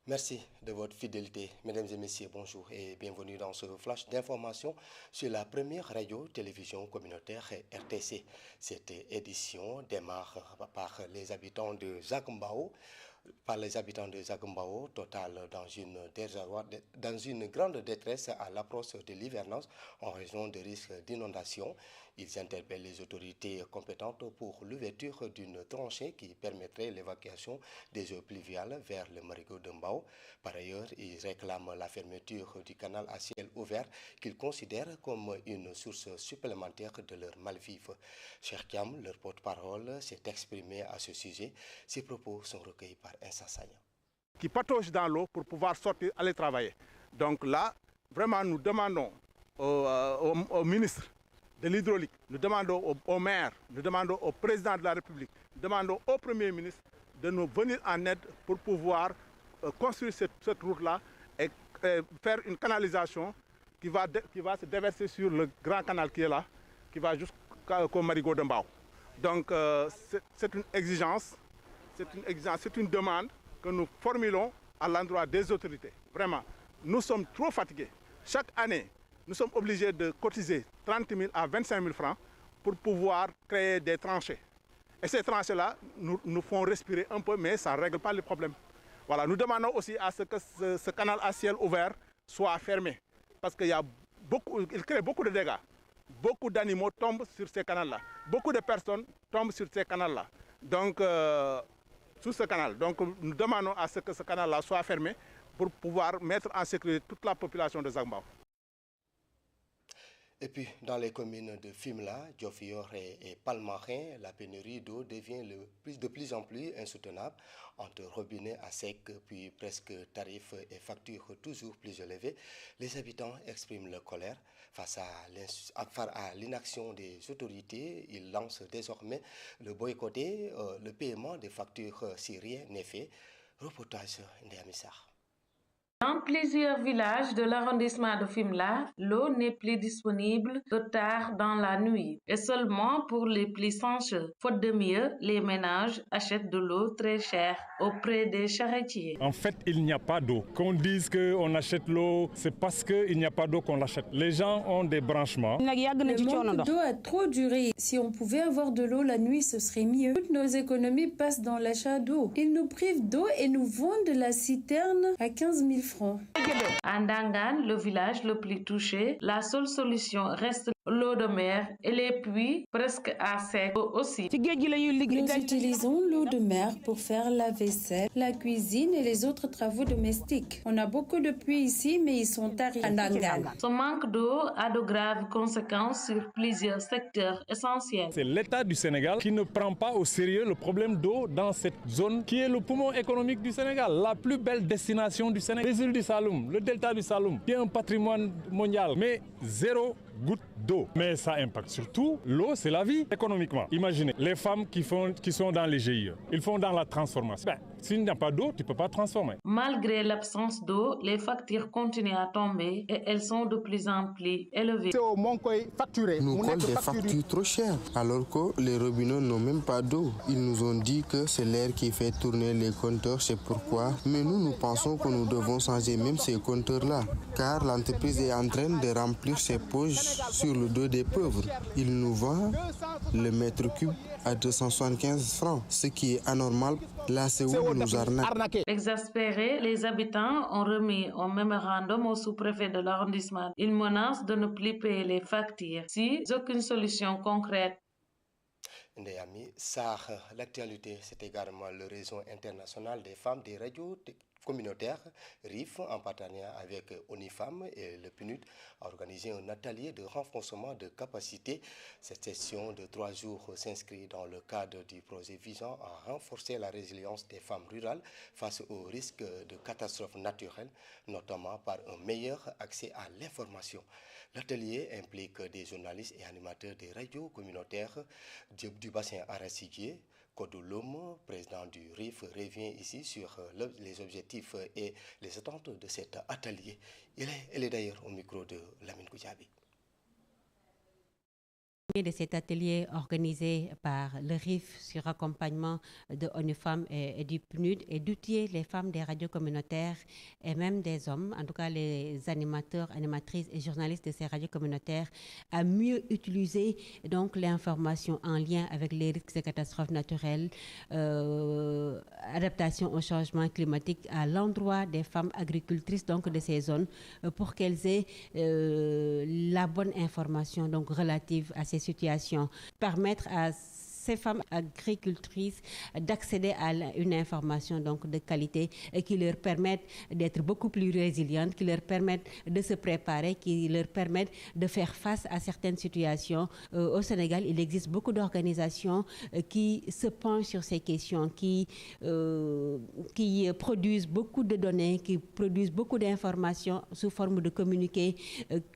Merci de votre fidélité. Mesdames et messieurs, bonjour et bienvenue dans ce flash d'information sur la première radio-télévision communautaire RTC. Cette édition démarre par les habitants de Zagumbao. Total dans une grande détresse à l'approche de l'hivernage en raison de risques d'inondation. Ils interpellent les autorités compétentes pour l'ouverture d'une tranchée qui permettrait l'évacuation des eaux pluviales vers le marigot de Mbao. Par ailleurs, ils réclament la fermeture du canal à ciel ouvert qu'ils considèrent comme une source supplémentaire de leur malvivre. Cheikh Kiam, leur porte-parole, s'est exprimé à ce sujet. Ses propos sont recueillis par Insa Sagna. Qui patauge dans l'eau pour pouvoir sortir, aller travailler. Donc là, vraiment, nous demandons au ministre de l'hydraulique, nous demandons au maire, nous demandons au président de la République, nous demandons au Premier ministre de nous venir en aide pour pouvoir construire cette route-là et faire une canalisation qui va se déverser sur le grand canal qui est là, qui va jusqu'au marigot de Mbao. Donc c'est une exigence, c'est une demande que nous formulons à l'endroit des autorités. Vraiment, nous sommes trop fatigués. Chaque année, nous sommes obligés de cotiser 30 000 à 25 000 francs pour pouvoir créer des tranchées. Et ces tranchées-là nous font respirer un peu, mais ça ne règle pas les problèmes. Voilà, nous demandons aussi à ce que ce canal à ciel ouvert soit fermé, parce qu'il crée beaucoup de dégâts. Beaucoup d'animaux tombent sur ces canals-là. Beaucoup de personnes tombent sur ces canals-là. Donc, sur ce canal. Donc, nous demandons à ce que ce canal-là soit fermé pour pouvoir mettre en sécurité toute la population de Zagumbao. Et puis, dans les communes de Fimela, Diofior et Palmarin, la pénurie d'eau devient de plus en plus insoutenable. Entre robinets à sec, puis presque tarifs et factures toujours plus élevés, les habitants expriment leur colère. Face à l'inaction des autorités, ils lancent désormais le boycotter, le paiement des factures si rien n'est fait. Reportage Ndéamissar. Dans plusieurs villages de l'arrondissement de Fimela, l'eau n'est plus disponible que tard dans la nuit et seulement pour les plus chanceux. Faute de mieux, les ménages achètent de l'eau très chère auprès des charretiers. En fait, il n'y a pas d'eau. Qu'on dise qu'on achète l'eau, c'est parce qu'il n'y a pas d'eau qu'on l'achète. Les gens ont des branchements. Le manque d'eau a trop duré. Si on pouvait avoir de l'eau la nuit, ce serait mieux. Toutes nos économies passent dans l'achat d'eau. Ils nous privent d'eau et nous vendent la citerne à 15 000 francs. À Ndangan, le village le plus touché, la seule solution reste l'eau de mer et les puits presque à sec aussi. Nous utilisons l'eau de mer pour faire la vaisselle, la cuisine et les autres travaux domestiques. On a beaucoup de puits ici, mais ils sont tariés. Ce manque d'eau a de graves conséquences sur plusieurs secteurs essentiels. C'est l'État du Sénégal qui ne prend pas au sérieux le problème d'eau dans cette zone qui est le poumon économique du Sénégal, la plus belle destination du Sénégal. Les îles du Saloum, le delta du Saloum, qui est un patrimoine mondial, mais zéro goutte d'eau. Mais ça impacte surtout l'eau, c'est la vie économiquement. Imaginez les femmes qui sont dans les GIE, ils font dans la transformation. S'il n'y a pas d'eau, tu ne peux pas transformer. Malgré l'absence d'eau, les factures continuent à tomber et elles sont de plus en plus élevées. Nous collent des factures trop chères alors que les robinets n'ont même pas d'eau. Ils nous ont dit que c'est l'air qui fait tourner les compteurs, c'est pourquoi. Mais nous pensons que nous devons changer même ces compteurs-là, car l'entreprise est en train de remplir ses poches sur le dos des pauvres. Il nous vend le mètre cube à 275 francs, ce qui est anormal. Là, c'est où nous arnaquent. Exaspérés, les habitants ont remis un mémorandum au sous-préfet de l'arrondissement. Ils menacent de ne plus payer les factures si aucune solution concrète. Ndéami Sarr, l'actualité, c'est également le réseau international des femmes des radios communautaires, RIF, en partenariat avec ONIFAM et le PNUD, a organisé un atelier de renforcement de capacité. Cette session de 3 jours s'inscrit dans le cadre du projet visant à renforcer la résilience des femmes rurales face aux risques de catastrophes naturelles, notamment par un meilleur accès à l'information. L'atelier implique des journalistes et animateurs des radios communautaires du bassin arachidier. Kodouloum, président du RIF, revient ici sur les objectifs et les attentes de cet atelier. Elle est d'ailleurs au micro de Lamine Koudiaby. De cet atelier organisé par le RIF sur accompagnement de ONU Femmes et du PNUD et d'outiller les femmes des radios communautaires et même des hommes, en tout cas les animateurs, animatrices et journalistes de ces radios communautaires, à mieux utiliser donc l'information en lien avec les risques de catastrophes naturelles, adaptation au changement climatique à l'endroit des femmes agricultrices donc de ces zones pour qu'elles aient la bonne information donc relative à ces situations, permettre à ces femmes agricultrices d'accéder à une information donc de qualité et qui leur permettent d'être beaucoup plus résilientes, qui leur permettent de se préparer, qui leur permettent de faire face à certaines situations. Au Sénégal, il existe beaucoup d'organisations qui se penchent sur ces questions, qui produisent beaucoup de données, qui produisent beaucoup d'informations sous forme de communiqués,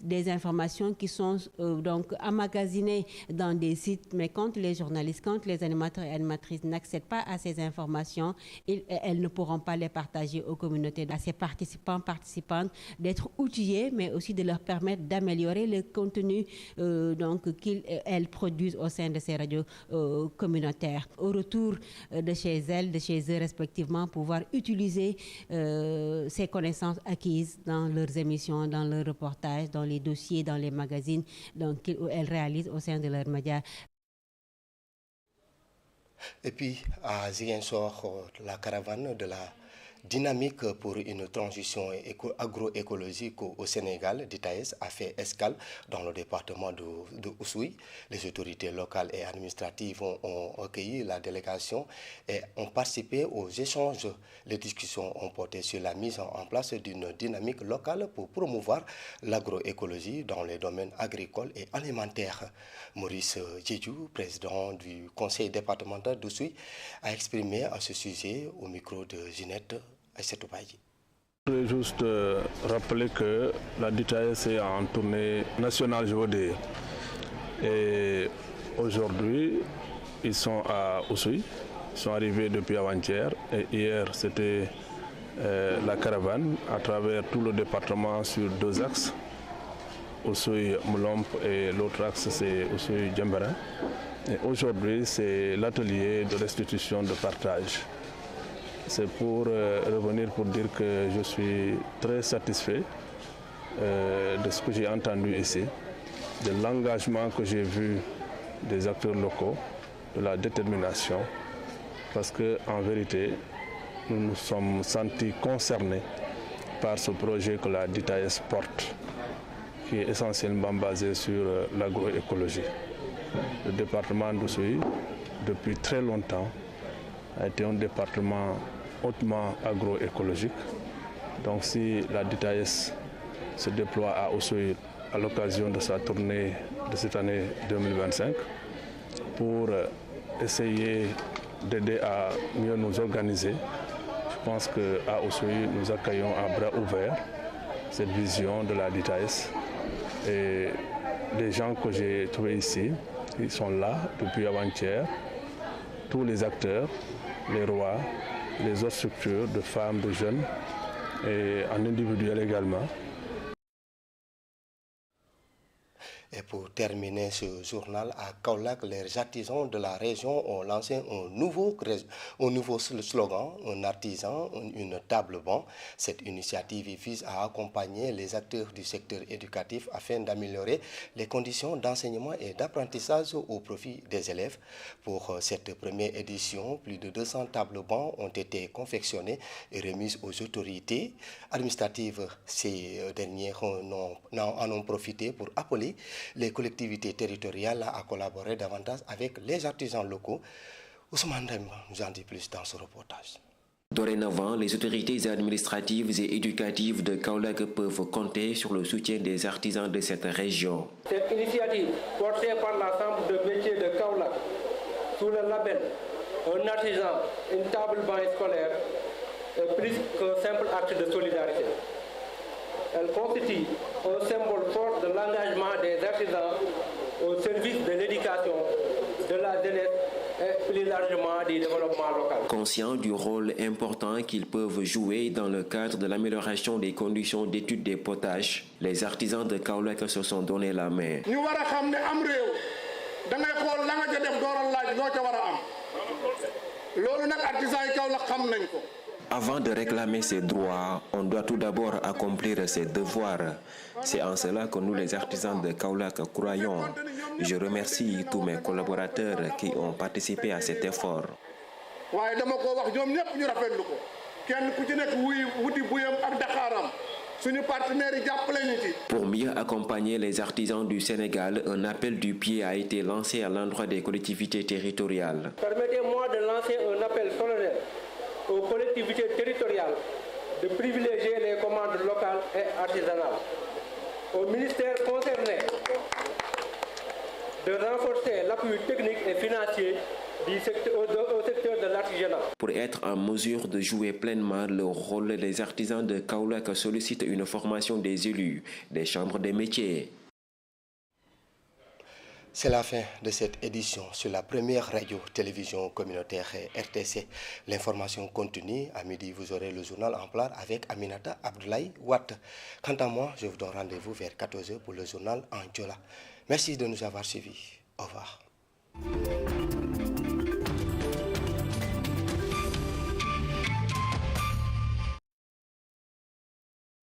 des informations qui sont donc emmagasinées dans des sites, mais quand les journalistes, quand les animateurs et animatrices n'accèdent pas à ces informations, elles ne pourront pas les partager aux communautés, à ces participants, participantes, d'être outillés, mais aussi de leur permettre d'améliorer le contenu qu'elles produisent au sein de ces radios communautaires. Au retour de chez elles, de chez eux respectivement, pouvoir utiliser ces connaissances acquises dans leurs émissions, dans leurs reportages, dans les dossiers, dans les magazines qu'elles réalisent au sein de leurs médias. Et puis, à Ziguinchor, la caravane de la dynamique pour une transition agroécologique au Sénégal, DITAES, a fait escale dans le département de Oussouye. Les autorités locales et administratives ont accueilli la délégation et ont participé aux échanges. Les discussions ont porté sur la mise en place d'une dynamique locale pour promouvoir l'agroécologie dans les domaines agricoles et alimentaires. Maurice Djedjou, président du conseil départemental d'Oussouye, a exprimé à ce sujet au micro de Ginette. Je voudrais juste rappeler que la DITAES est en tournée nationale, je veux dire. Et aujourd'hui, ils sont à Oussouye, ils sont arrivés depuis avant-hier. Et hier, c'était la caravane à travers tout le département sur 2 axes. Oussouye-Moulomp et l'autre axe, c'est Oussouye-Djembara. Et aujourd'hui, c'est l'atelier de restitution de partage. C'est pour revenir pour dire que je suis très satisfait de ce que j'ai entendu ici, de l'engagement que j'ai vu des acteurs locaux, de la détermination, parce qu'en vérité, nous nous sommes sentis concernés par ce projet que la DITAES porte, qui est essentiellement basé sur l'agroécologie. Le département d'Oussouye, depuis très longtemps, a été un département hautement agroécologique. Donc si la DITAES se déploie à Oussouye à l'occasion de sa tournée de cette année 2025 pour essayer d'aider à mieux nous organiser, je pense qu'à Oussouye, nous accueillons à bras ouverts cette vision de la DITAES. Et les gens que j'ai trouvés ici, ils sont là depuis avant-hier, tous les acteurs, les rois, les autres structures de femmes, de jeunes et en individuel également. Et pour terminer ce journal, à Kaolack, les artisans de la région ont lancé un nouveau slogan, un artisan, une table banc. Cette initiative vise à accompagner les acteurs du secteur éducatif afin d'améliorer les conditions d'enseignement et d'apprentissage au profit des élèves. Pour cette première édition, plus de 200 tables bancs ont été confectionnées et remises aux autorités administratives. Ces dernières en ont profité pour appeler les collectivités territoriales à collaborer davantage avec les artisans locaux. Ousmane Demba nous en dit plus dans ce reportage. Dorénavant, les autorités administratives et éducatives de Kaolack peuvent compter sur le soutien des artisans de cette région. Cette initiative, portée par l'ensemble de métiers de Kaolack, sous le label Un artisan, une table banc scolaire, est plus qu'un simple acte de solidarité. Elle constitue un symbole fort de l'engagement des artisans au service de l'éducation, de la jeunesse et plus largement du développement local. Conscients du rôle important qu'ils peuvent jouer dans le cadre de l'amélioration des conditions d'études des potages, les artisans de Kaolack se sont donné la main. da ngay xool la nga ca def dooral laaj loo ca war a am loolu nag artisan yi Kaolack xam nañ ko. Avant de réclamer ses droits, on doit tout d'abord accomplir ses devoirs. C'est en cela que nous, les artisans de Kaolack, croyons. Je remercie tous mes collaborateurs qui ont participé à cet effort. Pour mieux accompagner les artisans du Sénégal, un appel du pied a été lancé à l'endroit des collectivités territoriales. Permettez-moi de lancer un appel solennel aux collectivités territoriales de privilégier les commandes locales et artisanales. Au ministère concerné de renforcer l'appui technique et financier au secteur de l'artisanat. Pour être en mesure de jouer pleinement le rôle, les artisans de Kaolack sollicitent une formation des élus, des chambres des métiers. C'est la fin de cette édition sur la première radio-télévision communautaire RTC. L'information continue. À midi, vous aurez le journal en plat avec Aminata Abdoulaye Watt. Quant à moi, je vous donne rendez-vous vers 14h pour le journal en Diola. Merci de nous avoir suivis. Au revoir.